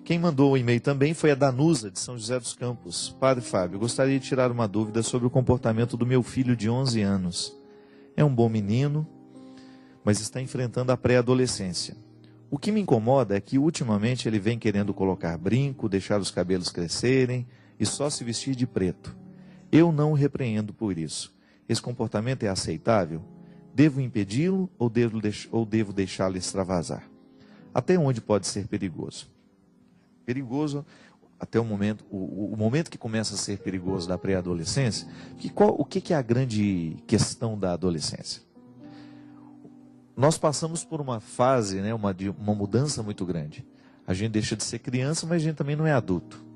Quem mandou o e-mail também foi a Danusa, de São José dos Campos. Padre Fábio, gostaria de tirar uma dúvida sobre o comportamento do meu filho de 11 anos. É um bom menino, mas está enfrentando a pré-adolescência. O que me incomoda é que ultimamente ele vem querendo colocar brinco, deixar os cabelos crescerem e só se vestir de preto. Eu não o repreendo por isso. Esse comportamento é aceitável? Devo impedi-lo ou devo deixá-lo extravasar? Até onde pode ser perigoso? Perigoso até o momento que começa a ser perigoso da pré-adolescência. O que é a grande questão da adolescência? Nós passamos por uma fase, né, uma mudança muito grande. A gente deixa de ser criança, mas a gente também não é adulto.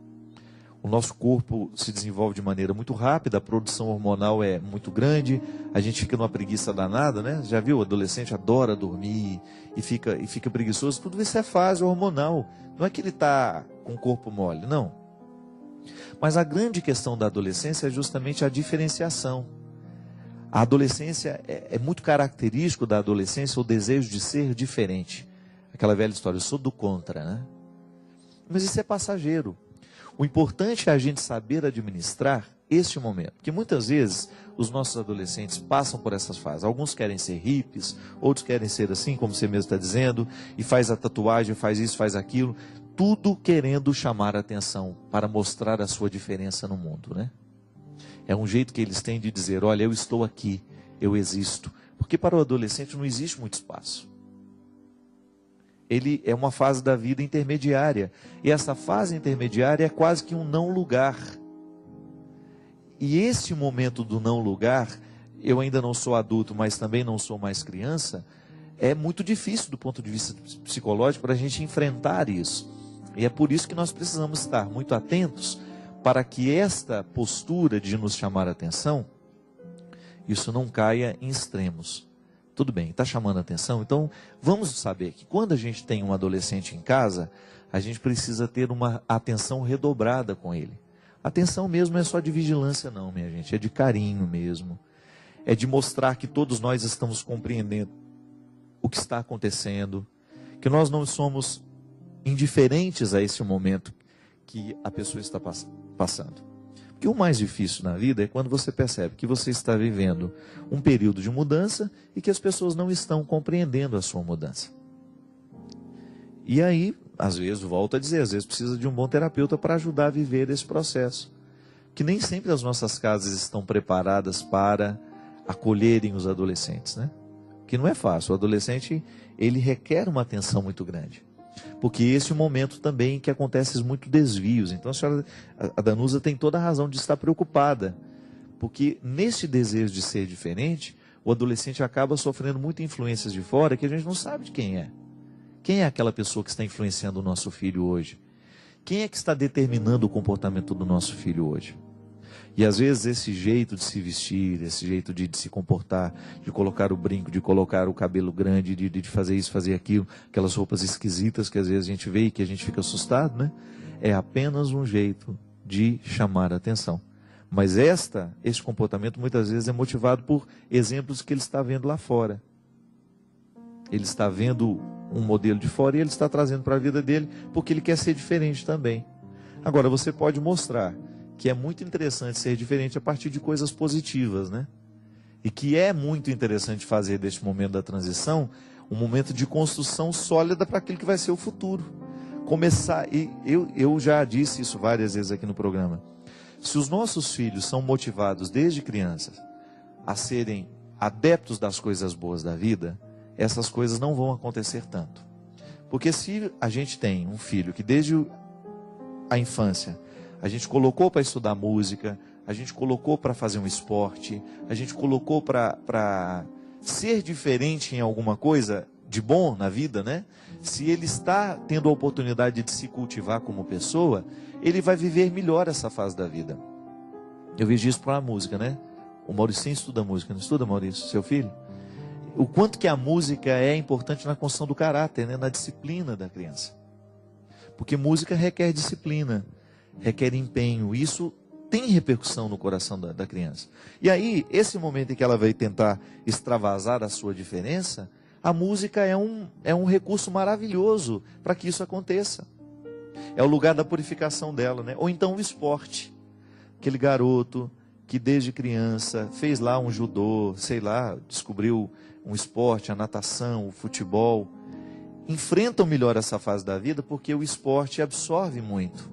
O nosso corpo se desenvolve de maneira muito rápida, a produção hormonal é muito grande, a gente fica numa preguiça danada, né? Já viu? O adolescente adora dormir e fica preguiçoso. Tudo isso é fase hormonal. Não é que ele está com o corpo mole, não. Mas a grande questão da adolescência é justamente a diferenciação. A adolescência é muito característico da adolescência o desejo de ser diferente. Aquela velha história, eu sou do contra, né? Mas isso é passageiro. O importante é a gente saber administrar este momento. Porque muitas vezes os nossos adolescentes passam por essas fases. Alguns querem ser hippies, outros querem ser assim, como você mesmo está dizendo, e faz a tatuagem, faz isso, faz aquilo. Tudo querendo chamar a atenção para mostrar a sua diferença no mundo, né? É um jeito que eles têm de dizer, olha, eu estou aqui, eu existo. Porque para o adolescente não existe muito espaço. Ele é uma fase da vida intermediária. E essa fase intermediária é quase que um não lugar. E esse momento do não lugar, eu ainda não sou adulto, mas também não sou mais criança, é muito difícil do ponto de vista psicológico para a gente enfrentar isso. E é por isso que nós precisamos estar muito atentos para que esta postura de nos chamar a atenção, isso não caia em extremos. Tudo bem, está chamando a atenção? Então, vamos saber que quando a gente tem um adolescente em casa, a gente precisa ter uma atenção redobrada com ele. Atenção mesmo não é só de vigilância não, minha gente, é de carinho mesmo. É de mostrar que todos nós estamos compreendendo o que está acontecendo, que nós não somos indiferentes a esse momento que a pessoa está passando. Porque o mais difícil na vida é quando você percebe que você está vivendo um período de mudança e que as pessoas não estão compreendendo a sua mudança. E aí, às vezes, volto a dizer, às vezes precisa de um bom terapeuta para ajudar a viver esse processo. Que nem sempre as nossas casas estão preparadas para acolherem os adolescentes, né? Que não é fácil. O adolescente, ele requer uma atenção muito grande. Porque esse é o momento também que acontecem muitos desvios. Então a Danusa tem toda a razão de estar preocupada. Porque nesse desejo de ser diferente, o adolescente acaba sofrendo muitas influências de fora que a gente não sabe de quem é. Quem é aquela pessoa que está influenciando o nosso filho hoje? Quem é que está determinando o comportamento do nosso filho hoje? E às vezes esse jeito de se vestir, esse jeito de se comportar, de colocar o brinco, de colocar o cabelo grande, de fazer isso, fazer aquilo, aquelas roupas esquisitas que às vezes a gente vê e que a gente fica assustado, né? É apenas um jeito de chamar a atenção. Mas esse comportamento muitas vezes é motivado por exemplos que ele está vendo lá fora. Ele está vendo um modelo de fora e ele está trazendo para a vida dele porque ele quer ser diferente também. Agora, você pode mostrar que é muito interessante ser diferente a partir de coisas positivas, né? E que é muito interessante fazer deste momento da transição um momento de construção sólida para aquilo que vai ser o futuro. Começar, e eu já disse isso várias vezes aqui no programa, se os nossos filhos são motivados desde crianças a serem adeptos das coisas boas da vida, essas coisas não vão acontecer tanto. Porque se a gente tem um filho que desde a infância a gente colocou para estudar música, a gente colocou para fazer um esporte, a gente colocou para ser diferente em alguma coisa de bom na vida, né? Se ele está tendo a oportunidade de se cultivar como pessoa, ele vai viver melhor essa fase da vida. Eu vejo isso para a música, né? O Mauricinho estuda música, não estuda, Maurício, seu filho? O quanto que a música é importante na construção do caráter, né? Na disciplina da criança. Porque música requer disciplina, requer empenho. Isso tem repercussão no coração da criança. E aí, esse momento em que ela vai tentar extravasar a sua diferença, a música é um recurso maravilhoso para que isso aconteça. é o lugar da purificação dela, né? Ou então o esporte. Aquele garoto que desde criança fez lá um judô, sei lá, descobriu um esporte, a natação, o futebol. Enfrentam melhor essa fase da vida porque o esporte absorve muito.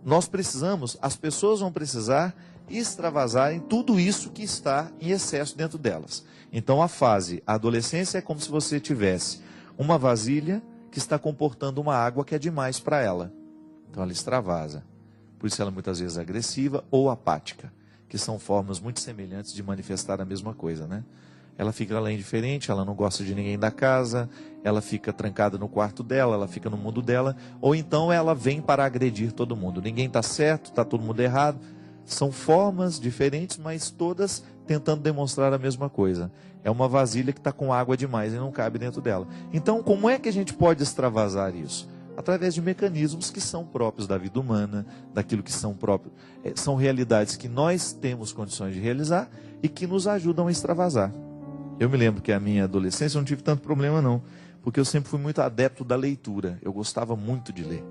Nós precisamos, as pessoas vão precisar extravasar em tudo isso que está em excesso dentro delas. Então a adolescência é como se você tivesse uma vasilha que está comportando uma água que é demais para ela. Então ela extravasa. Por isso ela é muitas vezes agressiva ou apática, que são formas muito semelhantes de manifestar a mesma coisa, né? Ela fica lá indiferente, ela não gosta de ninguém da casa, ela fica trancada no quarto dela, ela fica no mundo dela, ou então ela vem para agredir todo mundo. Ninguém está certo, está todo mundo errado. São formas diferentes, mas todas tentando demonstrar a mesma coisa. É uma vasilha que está com água demais e não cabe dentro dela. Então, como é que a gente pode extravasar isso? Através de mecanismos que são próprios da vida humana, daquilo que são próprios, são realidades que nós temos condições de realizar e que nos ajudam a extravasar. Eu me lembro que a minha adolescência eu não tive tanto problema não, porque eu sempre fui muito adepto da leitura, eu gostava muito de ler.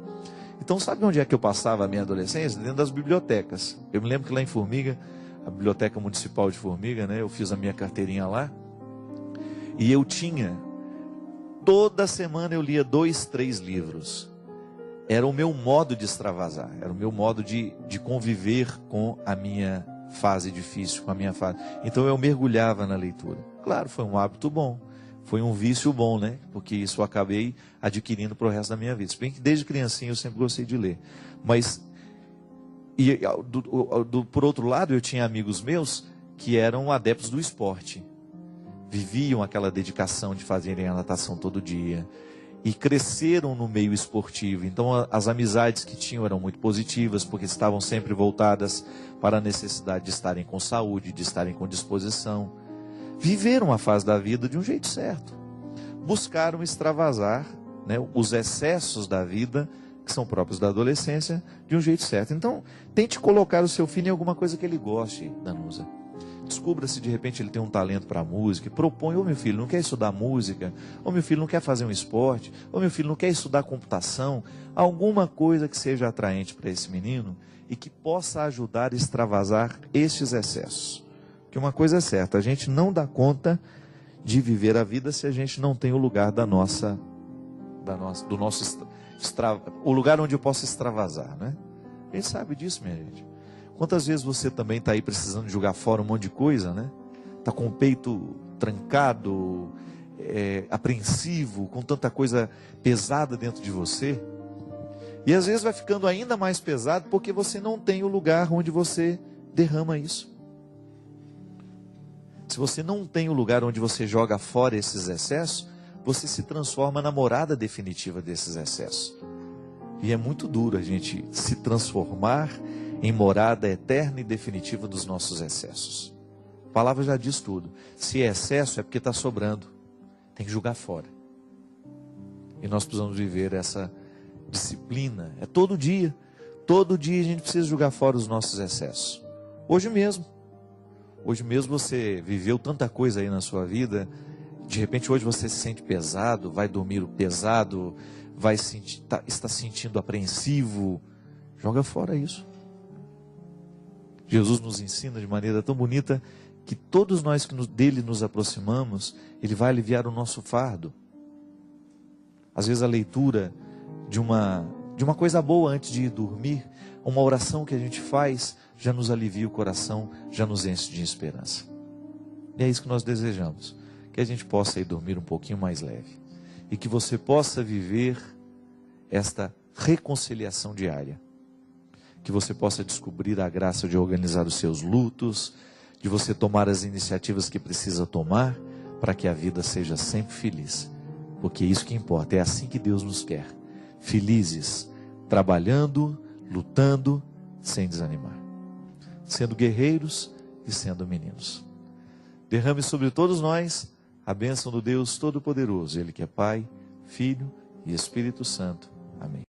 Então sabe onde é que eu passava a minha adolescência? Dentro das bibliotecas. Eu me lembro que lá em Formiga, a Biblioteca Municipal de Formiga, né, eu fiz a minha carteirinha lá, e eu tinha, toda semana eu lia 2, 3 livros. Era o meu modo de extravasar, era o meu modo de conviver com a minha fase difícil, com a minha fase. Então eu mergulhava na leitura. Claro, foi um hábito bom, foi um vício bom, né? Porque isso eu acabei adquirindo para o resto da minha vida. Se bem que desde criancinha eu sempre gostei de ler. Mas, por outro lado, eu tinha amigos meus que eram adeptos do esporte. Viviam aquela dedicação de fazerem a natação todo dia. E cresceram no meio esportivo. Então as amizades que tinham eram muito positivas, porque estavam sempre voltadas para a necessidade de estarem com saúde, de estarem com disposição. Viveram a fase da vida de um jeito certo. Buscaram extravasar, né, os excessos da vida, que são próprios da adolescência, de um jeito certo. Então, tente colocar o seu filho em alguma coisa que ele goste, Danusa. Descubra se de repente ele tem um talento para a música. Propõe, ô meu filho, não quer estudar música? Ô meu filho, não quer fazer um esporte? Ô meu filho, não quer estudar computação? Alguma coisa que seja atraente para esse menino e que possa ajudar a extravasar estes excessos. Porque uma coisa é certa, a gente não dá conta de viver a vida se a gente não tem o lugar o lugar onde eu posso extravasar, né? A gente sabe disso, minha gente. Quantas vezes você também está aí precisando jogar fora um monte de coisa, né? Está com o peito trancado, apreensivo, com tanta coisa pesada dentro de você. E às vezes vai ficando ainda mais pesado porque você não tem o lugar onde você derrama isso. Se você não tem o lugar onde você joga fora esses excessos, você se transforma na morada definitiva desses excessos. E é muito duro a gente se transformar em morada eterna e definitiva dos nossos excessos. A palavra já diz tudo. Se é excesso é porque está sobrando. Tem que jogar fora. E nós precisamos viver essa disciplina. É todo dia. Todo dia a gente precisa jogar fora os nossos excessos. Hoje mesmo você viveu tanta coisa aí na sua vida. De repente hoje você se sente pesado, vai dormir pesado, está sentindo apreensivo. Joga fora isso. Jesus nos ensina de maneira tão bonita que todos nós que dele nos aproximamos, ele vai aliviar o nosso fardo. Às vezes a leitura de uma coisa boa antes de ir dormir, uma oração que a gente faz, já nos alivia o coração, já nos enche de esperança. E é isso que nós desejamos, que a gente possa ir dormir um pouquinho mais leve. E que você possa viver esta reconciliação diária. Que você possa descobrir a graça de organizar os seus lutos, de você tomar as iniciativas que precisa tomar, para que a vida seja sempre feliz. Porque é isso que importa, é assim que Deus nos quer. Felizes, trabalhando, lutando, sem desanimar. Sendo guerreiros e sendo meninos. Derrame sobre todos nós a bênção do Deus Todo-Poderoso, Ele que é Pai, Filho e Espírito Santo. Amém.